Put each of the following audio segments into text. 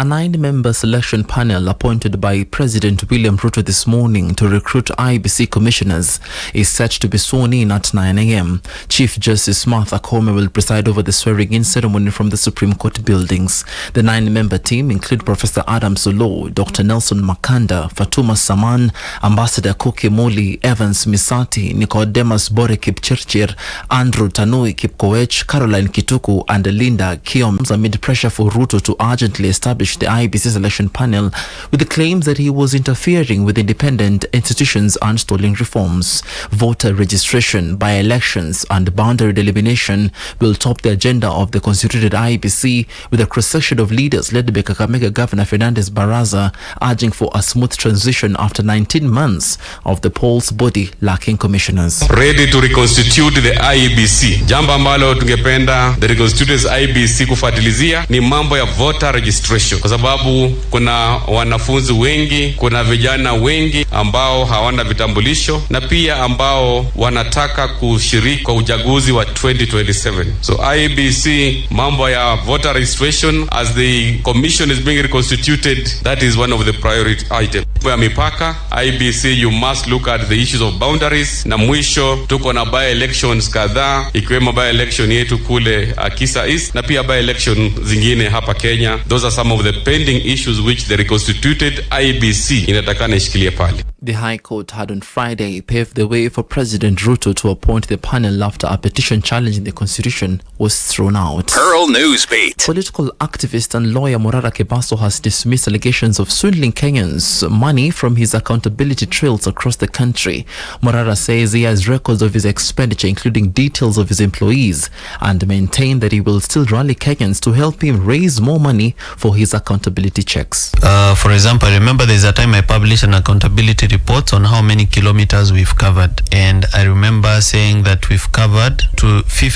A 9-member selection panel appointed by President William Ruto this morning to recruit IEBC commissioners is set to be sworn in at 9 a.m. Chief Justice Martha Koome will preside over the swearing-in ceremony from the Supreme Court buildings. The 9-member team include Professor Adam Solo, Dr. Nelson Makanda, Fatuma Saman, Ambassador Koke Moli, Evans Misati, Nicodemus Bore Kipchirchir, Andrew Tanui Kipkoech, Caroline Kituku, and Linda Kiom amid pressure for Ruto to urgently establish the IEBC selection panel with the claims that he was interfering with independent institutions and stalling reforms. Voter registration, by-elections and boundary delimitation will top the agenda of the constituted IEBC, with a cross-section of leaders led by Kakamega Governor Fernandez Baraza urging for a smooth transition after 19 months of the polls body lacking commissioners. Ready to reconstitute the IEBC. Jambo ambalo tungependa the reconstituted IEBC kufuatilizia ni mambo ya voter registration, kwa sababu kuna wanafunzi wengi, kuna vijana wengi ambao hawana vitambulisho na pia ambao wanataka kushiriki kwa uchaguzi wa 2027. So IEBC, mambo ya voter registration as the commission is being reconstituted, that is one of the priority items. Kwa mipaka, IEBC you must look at the issues of boundaries, na mwisho tuko na by-elections kadhaa ikiwemo by-election yetu kule Kisa East na pia by-election zingine hapa Kenya. Those are some of the pending issues which the reconstituted IEBC inatakana ishikilie pale. The High Court had on Friday paved the way for President Ruto to appoint the panel after a petition challenging the constitution was thrown out. Pearl Newsbeat. Political activist and lawyer Morara Kebaso has dismissed allegations of swindling Kenyans money from his accountability trails across the country. Morara says he has records of his expenditure, including details of his employees, and maintained that he will still rally Kenyans to help him raise more money for his accountability checks. For example, I remember there's a time I published an accountability report on how many kilometers we've covered, and I remember saying that we've covered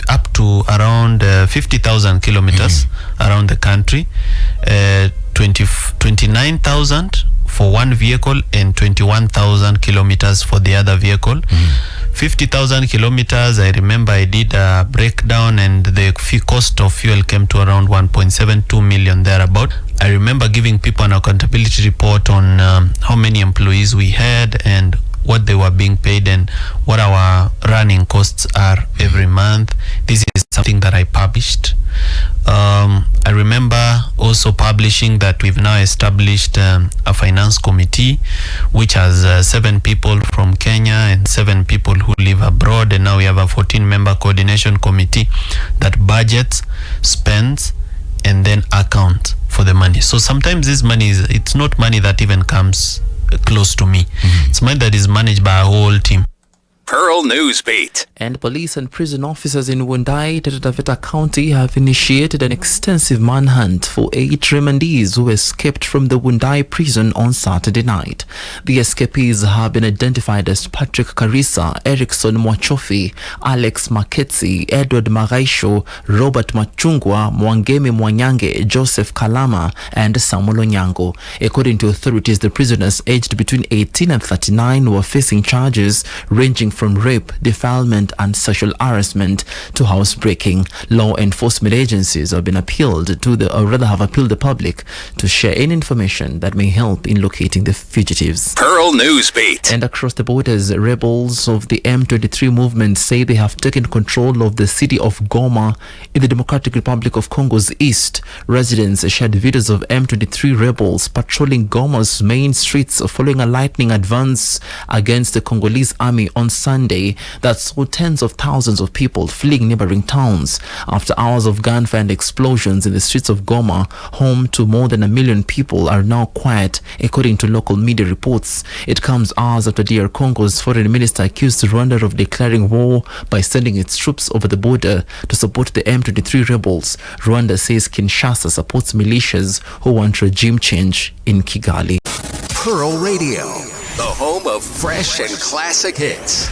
up to around 50,000 kilometers around the country, 29,000 for one vehicle and 21,000 kilometers for the other vehicle. 50,000 kilometers, I remember I did a breakdown and the cost of fuel came to around 1.72 million thereabout. I remember giving people an accountability report on how many employees we had and what they were being paid and what our running costs are every month. This is something that I published. I remember also publishing that we've now established a finance committee which has 7 people from Kenya and 7 people who live abroad, and now we have a 14-member coordination committee that budgets, spends, and then accounts for the money. So sometimes this money it's not money that even comes close to me. It's money that is managed by a whole team. Pearl Newsbeat. And police and prison officers in Wundai, Taveta County have initiated an extensive manhunt for 8 remandees who escaped from the Wundai prison on Saturday night. The escapees have been identified as Patrick Karisa, Erickson Mwachofi, Alex Maketsi, Edward Magaisho, Robert Machungwa, Mwangemi Mwanyange, Joseph Kalama, and Samuel Onyango. According to authorities, the prisoners aged between 18 and 39 were facing charges ranging from rape, defilement, and sexual harassment to housebreaking. Law enforcement agencies have been appealed the public to share any information that may help in locating the fugitives. Pearl Newsbeat. And across the borders, rebels of the M23 movement say they have taken control of the city of Goma in the Democratic Republic of Congo's east. Residents shared videos of M23 rebels patrolling Goma's main streets following a lightning advance against the Congolese army on Sunday that saw tens of thousands of people fleeing neighboring towns. After hours of gunfire and explosions in the streets of Goma, home to more than 1 million people, are now quiet, according to local media reports. It comes hours after DR Congo's foreign minister accused Rwanda of declaring war by sending its troops over the border to support the M23 rebels. Rwanda says Kinshasa supports militias who want regime change in Kigali. Pearl Radio, the home of fresh and classic hits.